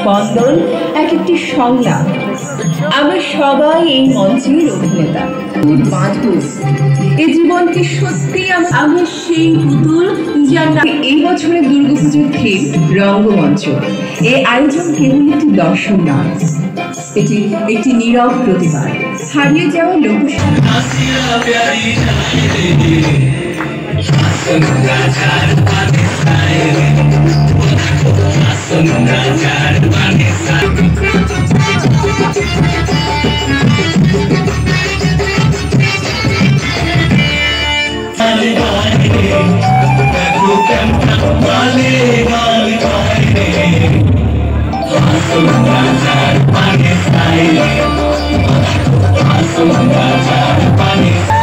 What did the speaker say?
স্পন্দন, এক একটি সংলাপ। আমরা সবাই এই মঞ্চের অভিনেতা। মাধুর এই জীবনটি সত্যি আমরা সেই পুতুল যার নাম। এই বছরের দুর্গাপুজোর থিম রঙ্গমঞ্চ। এই আয়োজন কেবল একটি দর্শন নয়, এটি একটি নীরব প্রতিবাদ হারিয়ে যাওয়া Panis